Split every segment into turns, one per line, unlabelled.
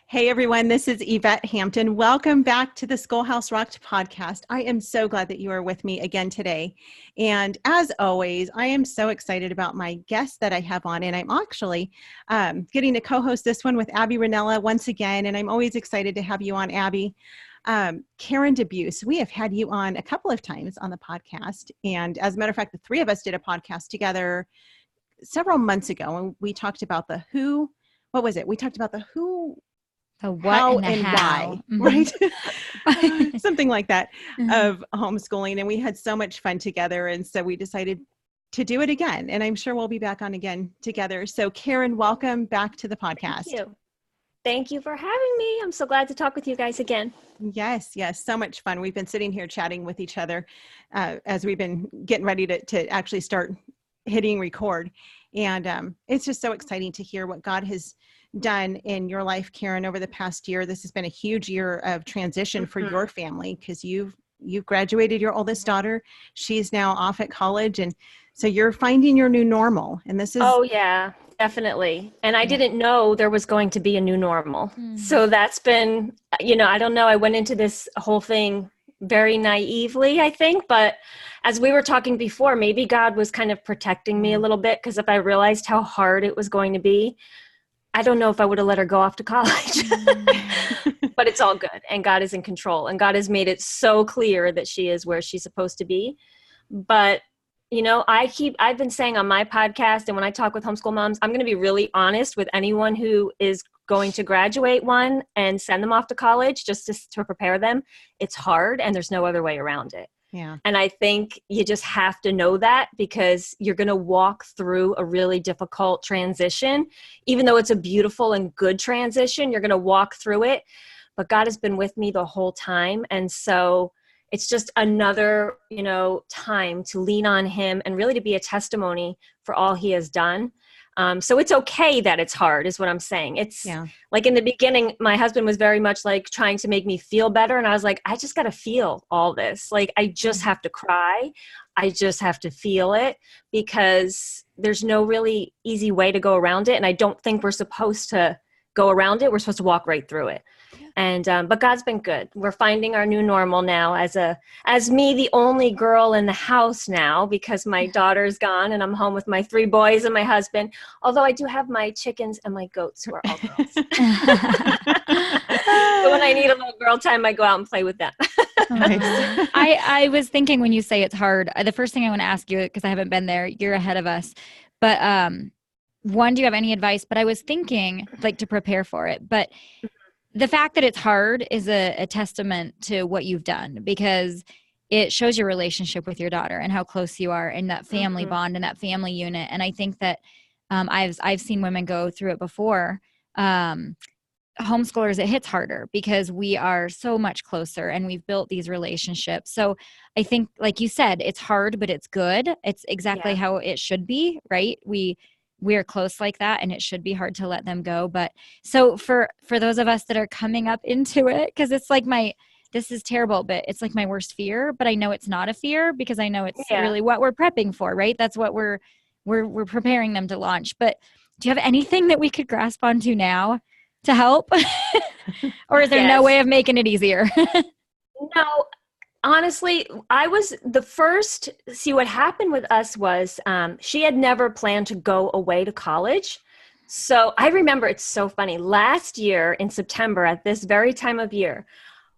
Hey everyone, this is Yvette Hampton. Welcome back to the Schoolhouse Rocked podcast. I am so glad that you are with me again today. And as always, I am so excited about my guest that I have on. And I'm actually getting to co-host this one with Aby Rinella once again. And I'm always excited to have you on, Aby. Karen DeBeus, we have had you on a couple of times on the podcast. And as a matter of fact, the three of us did a podcast together several months ago. And we talked about the who. What was it? We talked about the who,
the what,
how,
and the
and
how.
why, right? Something like that of homeschooling. And we had so much fun together. And so we decided to do it again. And I'm sure we'll be back on again together. So Karen, welcome back to the podcast.
Thank you. Thank you for having me. I'm so glad to talk with you guys again.
Yes. So much fun. We've been sitting here chatting with each other as we've been getting ready to actually start hitting record. And it's just so exciting to hear what God has done in your life, Karen, over the past year. This has been a huge year of transition for your family because you've graduated your oldest daughter. She's now off at college. And so you're finding your new normal. And this is...
Oh, yeah, definitely. And I didn't know there was going to be a new normal. So that's been, I don't know. I went into this whole thing very naively, I think. But as we were talking before, maybe God was kind of protecting me a little bit because if I realized how hard it was going to be, I don't know if I would have let her go off to college, but it's all good. And God is in control and God has made it so clear that she is where she's supposed to be. But, I've been saying on my podcast and when I talk with homeschool moms, I'm going to be really honest with anyone who is going to graduate one and send them off to college just to prepare them. It's hard and there's no other way around it.
Yeah.
And I think you just have to know that because you're going to walk through a really difficult transition. Even though it's a beautiful and good transition, you're going to walk through it. But God has been with me the whole time. And so it's just another, time to lean on him and really to be a testimony for all he has done. So it's okay that it's hard is what I'm saying. It's like in the beginning, my husband was very much like trying to make me feel better. And I was like, I just got to feel all this. Like, I just have to cry. I just have to feel it because there's no really easy way to go around it. And I don't think we're supposed to go around it. We're supposed to walk right through it. And, but God's been good. We're finding our new normal now as me, the only girl in the house now, because my daughter's gone and I'm home with my 3 boys and my husband. Although I do have my chickens and my goats who are all girls. So when I need a little girl time, I go out and play with them.
Nice. I was thinking when you say it's hard, the first thing I want to ask you, because I haven't been there, you're ahead of us, but, one, do you have any advice? But I was thinking like to prepare for it, but the fact that it's hard is a testament to what you've done because it shows your relationship with your daughter and how close you are and that family bond and that family unit. And I think that I've seen women go through it before. Homeschoolers, it hits harder because we are so much closer and we've built these relationships. So I think, like you said, it's hard, but it's good. It's exactly how it should be, right? We're close like that and it should be hard to let them go. But so for those of us that are coming up into it, because it's like this is terrible, but it's like my worst fear, but I know it's not a fear because I know it's really what we're prepping for, right? That's what we're preparing them to launch. But do you have anything that we could grasp onto now to help? Or is there no way of making it easier?
No. Honestly, I was the first. See, what happened with us was she had never planned to go away to college. So I remember it's so funny. Last year in September, at this very time of year,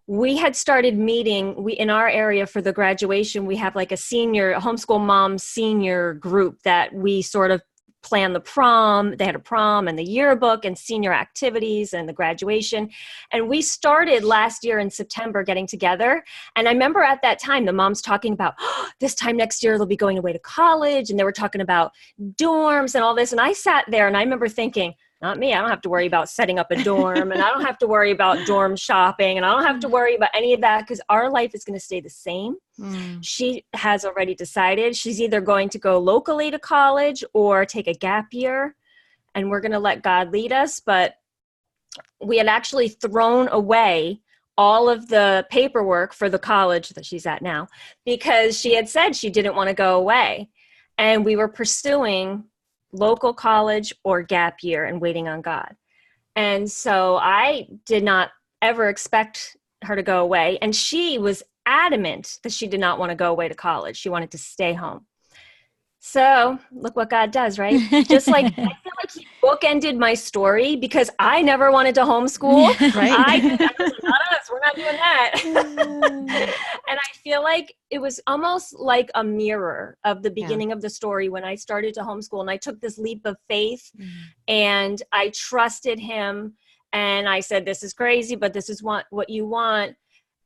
we had started meeting in our area for the graduation. We have like a homeschool mom senior group that we sort of plan the prom. They had a prom and the yearbook and senior activities and the graduation. And we started last year in September getting together. And I remember at that time, the moms talking about, this time next year, they'll be going away to college. And they were talking about dorms and all this. And I sat there and I remember thinking, not me. I don't have to worry about setting up a dorm and I don't have to worry about dorm shopping and I don't have to worry about any of that because our life is going to stay the same. She has already decided she's either going to go locally to college or take a gap year and we're going to let God lead us. But we had actually thrown away all of the paperwork for the college that she's at now because she had said she didn't want to go away. And we were pursuing local college or gap year and waiting on God. And so I did not ever expect her to go away. And she was adamant that she did not want to go away to college. She wanted to stay home. So look what God does, right? Just like, I feel like he bookended my story because I never wanted to homeschool.
Right.
I was like, not us, we're not doing that. And I feel like it was almost like a mirror of the beginning of the story when I started to homeschool, and I took this leap of faith and I trusted him. And I said, this is crazy, but this is what you want.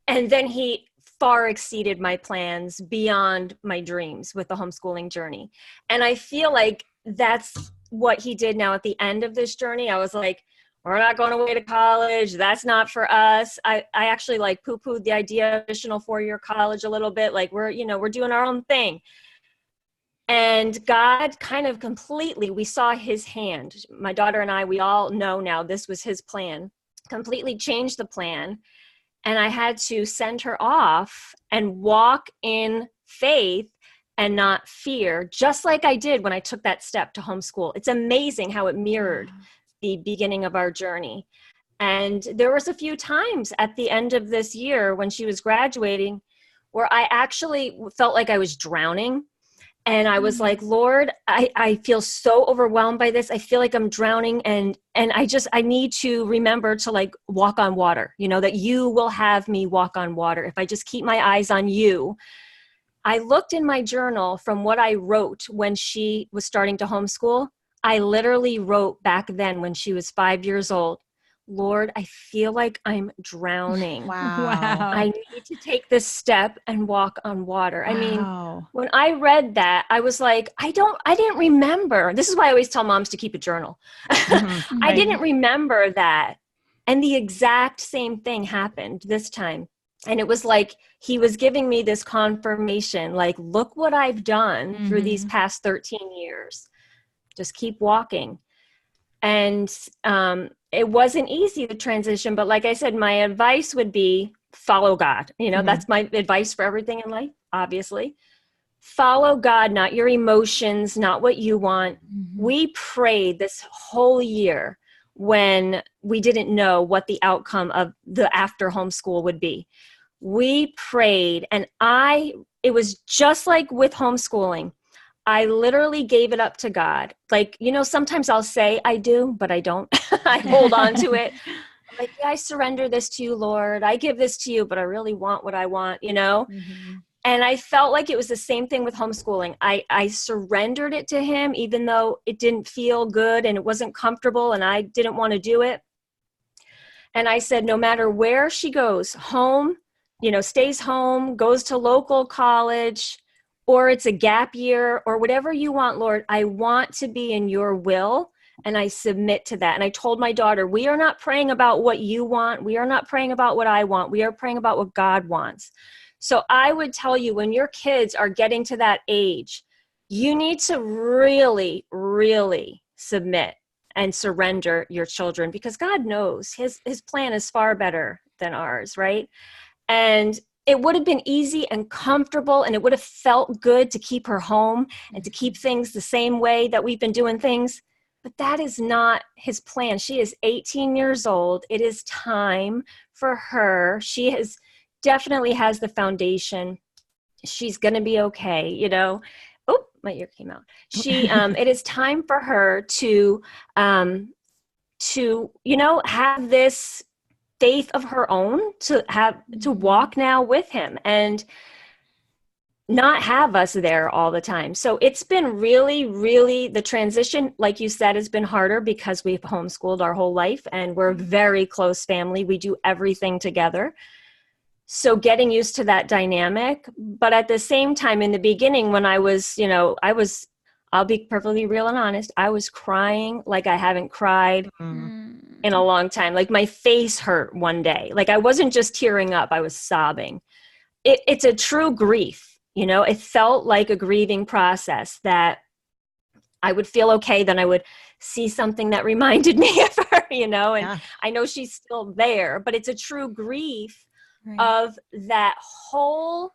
And then he far exceeded my plans beyond my dreams with the homeschooling journey. And I feel like that's what he did now at the end of this journey. I was like, we're not going away to college. That's not for us. I actually like poo-pooed the idea of additional 4-year college a little bit. Like we're doing our own thing. And God kind of completely, we saw his hand. My daughter and I, we all know now this was his plan, completely changed the plan. And I had to send her off and walk in faith and not fear, just like I did when I took that step to homeschool. It's amazing how it mirrored the beginning of our journey. And there was a few times at the end of this year when she was graduating where I actually felt like I was drowning. And I was like, Lord, I feel so overwhelmed by this. I feel like I'm drowning. And I need to remember to like walk on water, that you will have me walk on water. If I just keep my eyes on you. I looked in my journal from what I wrote when she was starting to homeschool. I literally wrote back then when she was 5 years old, Lord, I feel like I'm drowning.
Wow.
I need to take this step and walk on water.
Wow.
I mean, when I read that, I was like, I didn't remember. This is why I always tell moms to keep a journal. I didn't remember that. And the exact same thing happened this time. And it was like, he was giving me this confirmation, like, look what I've done through these past 13 years. Just keep walking. And it wasn't easy to transition, but like I said, my advice would be follow God. That's my advice for everything in life, obviously. Follow God, not your emotions, not what you want. We prayed this whole year when we didn't know what the outcome of the after homeschool would be. We prayed, and it was just like with homeschooling. I literally gave it up to God. Like, sometimes I'll say I do, but I don't. I hold on to it. I'm like, yeah, I surrender this to you, Lord. I give this to you, but I really want what I want, And I felt like it was the same thing with homeschooling. I surrendered it to him, even though it didn't feel good and it wasn't comfortable and I didn't want to do it. And I said, no matter where she goes, home, stays home, goes to local college, or it's a gap year or whatever you want, Lord, I want to be in your will. And I submit to that. And I told my daughter, we are not praying about what you want. We are not praying about what I want. We are praying about what God wants. So I would tell you, when your kids are getting to that age, you need to really, really submit and surrender your children, because God knows his plan is far better than ours, right? And it would have been easy and comfortable, and it would have felt good to keep her home and to keep things the same way that we've been doing things. But that is not his plan. She is 18 years old. It is time for her. She definitely has the foundation. She's going to be okay, Oh, my ear came out. It is time for her to have this faith of her own, to walk now with him and not have us there all the time. So it's been really, really, the transition, like you said, has been harder because we've homeschooled our whole life and we're a very close family. We do everything together. So getting used to that dynamic. But at the same time, in the beginning, when I was, I'll be perfectly real and honest, I was crying like I haven't cried in a long time. Like my face hurt one day. Like I wasn't just tearing up, I was sobbing. It's a true grief. It felt like a grieving process that I would feel okay. Then I would see something that reminded me of her, and I know she's still there, but it's a true grief of that whole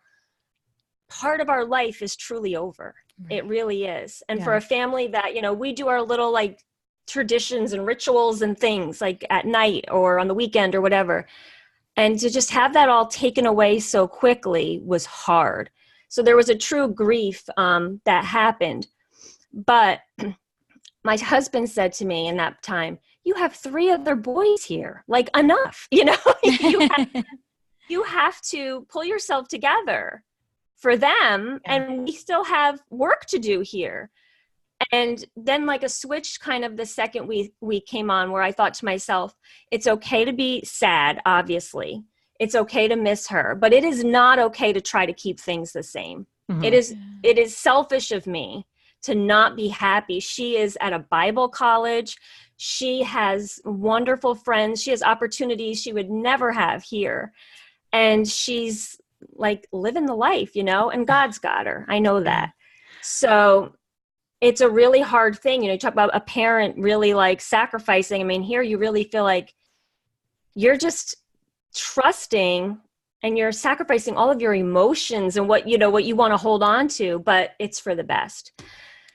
part of our life is truly over. Right. It really is. And for a family that, we do our little traditions and rituals and things like at night or on the weekend or whatever. And to just have that all taken away so quickly was hard. So there was a true grief that happened. But my husband said to me in that time, you have 3 other boys here, like enough, you have to pull yourself together for them. Yeah. And we still have work to do here. And then like a switch kind of the second we came on, where I thought to myself, it's okay to be sad, obviously. It's okay to miss her, but it is not okay to try to keep things the same. Mm-hmm. It is selfish of me to not be happy. She is at a Bible college. She has wonderful friends. She has opportunities she would never have here. And she's like living the life, and God's got her. I know that. So it's a really hard thing. You talk about a parent really like sacrificing. I mean, here you really feel like you're just trusting and you're sacrificing all of your emotions and what you want to hold on to, but it's for the best.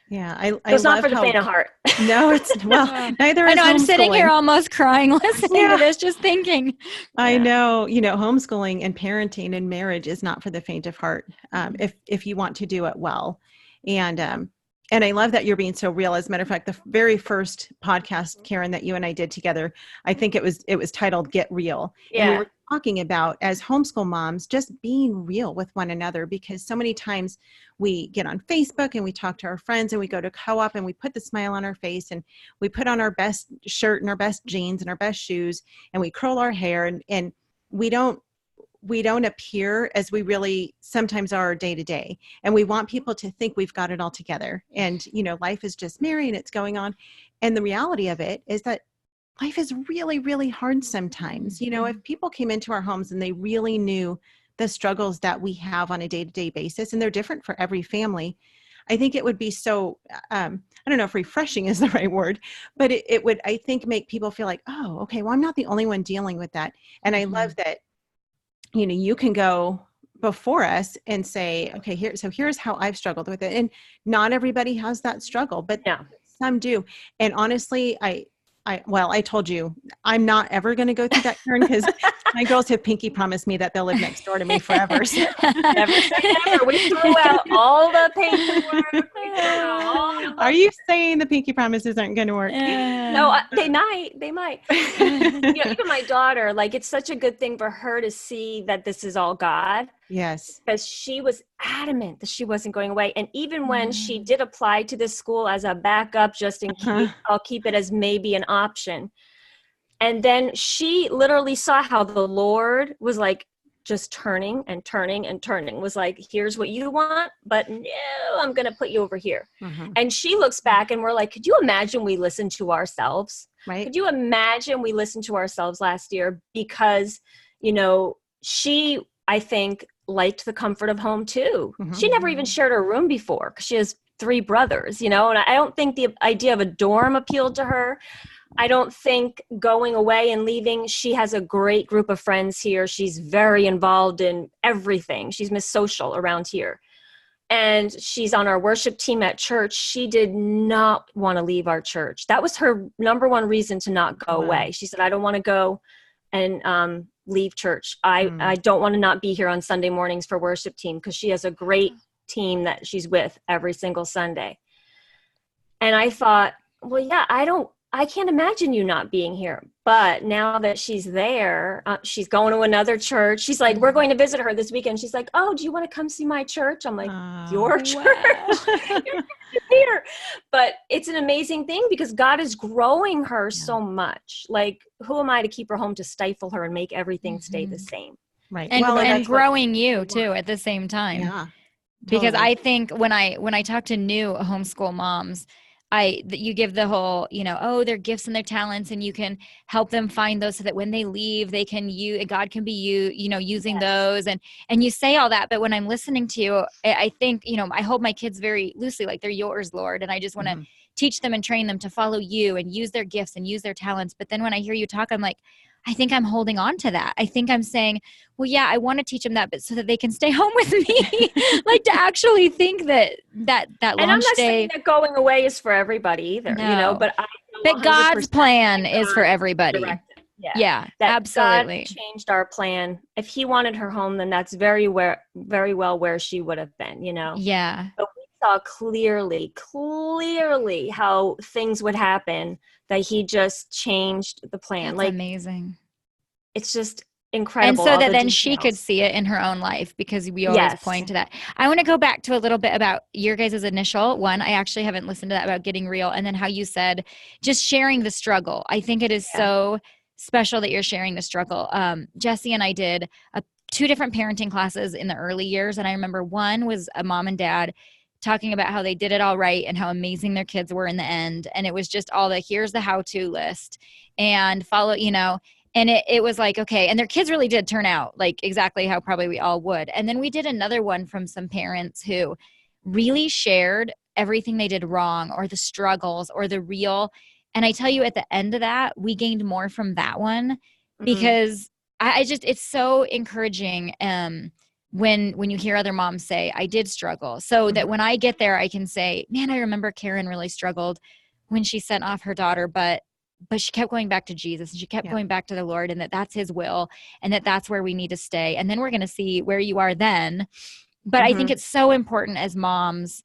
Yeah.
It's not for the faint of heart.
No, it's neither is
I know, I'm sitting here almost crying listening to this, just thinking.
I know, homeschooling and parenting and marriage is not for the faint of heart. If you want to do it well. And I love that you're being so real. As a matter of fact, the very first podcast, Karen, that you and I did together, I think it was titled Get Real. Yeah. And we were talking about, as homeschool moms, just being real with one another, because so many times we get on Facebook and we talk to our friends and we go to co-op and we put the smile on our face and we put on our best shirt and our best jeans and our best shoes and we curl our hair and we don't appear as we really sometimes are day to day. And we want people to think we've got it all together. And, life is just merry and it's going on. And the reality of it is that life is really, really hard sometimes. If people came into our homes and they really knew the struggles that we have on a day-to-day basis, and they're different for every family, I think it would be so, I don't know if refreshing is the right word, but it would, I think, make people feel like, oh, okay, well, I'm not the only one dealing with that. And I love that you can go before us and say, okay, here's how I've struggled with it. And not everybody has that struggle, but some do. And honestly, I told you, I'm not ever going to go through that, Karen, because my girls have pinky promised me that they'll live next door to me forever. So.
Never say never. We threw out all the paperwork.
Are you saying the pinky promises aren't going to work?
No, they might. Even my daughter, like, it's such a good thing for her to see that this is all God.
Yes.
Because she was adamant that she wasn't going away. And even when she did apply to this school as a backup, just in case, I'll keep it as maybe an option. And then she literally saw how the Lord was like just turning and turning and turning, was like, here's what you want, but no, I'm going to put you over here. Mm-hmm. And she looks back and we're like, could you imagine we listened to ourselves? Right. Could you imagine we listened to ourselves last year? Because, she, I think, liked the comfort of home too. Mm-hmm. She never even shared her room before because she has 3 brothers, and I don't think the idea of a dorm appealed to her. I don't think going away and leaving, she has a great group of friends here. She's very involved in everything. She's Miss Social around here. And she's on our worship team at church. She did not want to leave our church. That was her number one reason to not go away. She said, I don't want to go and leave church. I don't want to not be here on Sunday mornings for worship team, because she has a great team that she's with every single Sunday. And I thought, well, yeah, I can't imagine you not being here. But now that she's there, she's going to another church. She's like, we're going to visit her this weekend. She's like, oh, do you want to come see my church? I'm like, your church? You're here. But it's an amazing thing because God is growing her so much. Like, who am I to keep her home, to stifle her and make everything stay the same?
Right. And growing you too at the same time. Yeah. Because I think when I talk to new homeschool moms, you give the whole, their gifts and their talents, and you can help them find those so that when they leave, they can God can be using those. And you say all that, but when I'm listening to you, I think, I hold my kids very loosely, like they're yours, Lord. And I just want to teach them and train them to follow you and use their gifts and use their talents. But then when I hear you talk, I'm like, I think I'm holding on to that. I think I'm saying, well, yeah, I want to teach them that, but so that they can stay home with me. Like, to actually think that launch day.
And I'm not saying that going away is for everybody either, but I
But God's plan is for everybody.
Directed.
Yeah,
that
absolutely.
God changed our plan. If he wanted her home, then that's very well where she would have been,
Yeah.
But we saw clearly how things would happen, that he just changed the plan.
That's amazing.
It's just incredible.
And so that then she could see it in her own life, because we always point to that. I want to go back to a little bit about your guys' initial one. I actually haven't listened to that, about getting real. And then how you said just sharing the struggle. I think it is so special that you're sharing the struggle. Jesse and I did 2 different parenting classes in the early years. And I remember one was a mom and dad talking about how they did it all right and how amazing their kids were in the end. And it was just all here's the how-to list and follow, and it was like, okay. And their kids really did turn out like exactly how probably we all would. And then we did another one from some parents who really shared everything they did wrong, or the struggles, or the real. And I tell you, at the end of that, we gained more from that one, because I just, it's so encouraging when you hear other moms say, I did struggle. So that when I get there, I can say, man, I remember Karen really struggled when she sent off her daughter, but she kept going back to Jesus, and she kept going back to the Lord, and that's his will, and that's where we need to stay. And then we're going to see where you are then. But I think it's so important as moms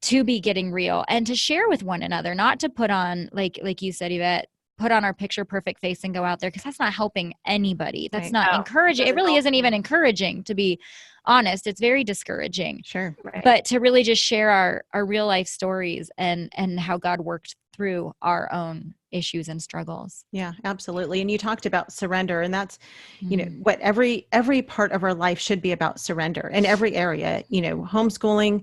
to be getting real and to share with one another, not to put on, like you said, Yvette, put on our picture perfect face and go out there, because that's not helping anybody. That's not encouraging. It really isn't even encouraging, to be honest. It's very discouraging.
Sure.
Right.
But to really just share our real life stories and how God worked through our own issues and struggles.
Yeah, absolutely. And you talked about surrender, and that's, what every part of our life should be about: surrender in every area, homeschooling,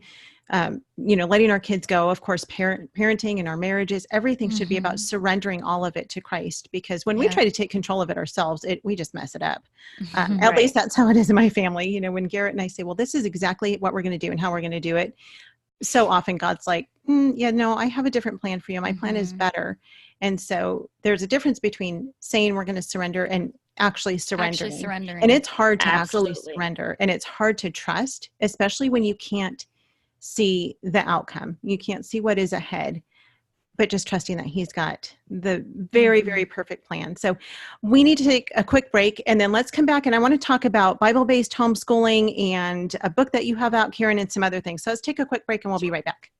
letting our kids go, of course, parenting and our marriages, everything should be about surrendering all of it to Christ, because when we try to take control of it ourselves, we just mess it up. At least that's how it is in my family. When Garrett and I say, well, this is exactly what we're going to do and how we're going to do it, so often God's like, I have a different plan for you. My plan is better. And so there's a difference between saying we're going to surrender and actually surrendering. And it's hard to actually surrender, and it's hard to trust, especially when you can't see the outcome. You can't see what is ahead, but just trusting that he's got the very, very perfect plan. So we need to take a quick break, and then let's come back. And I want to talk about Bible Based Homeschooling and a book that you have out, Karen, and some other things. So let's take a quick break, and we'll be right back.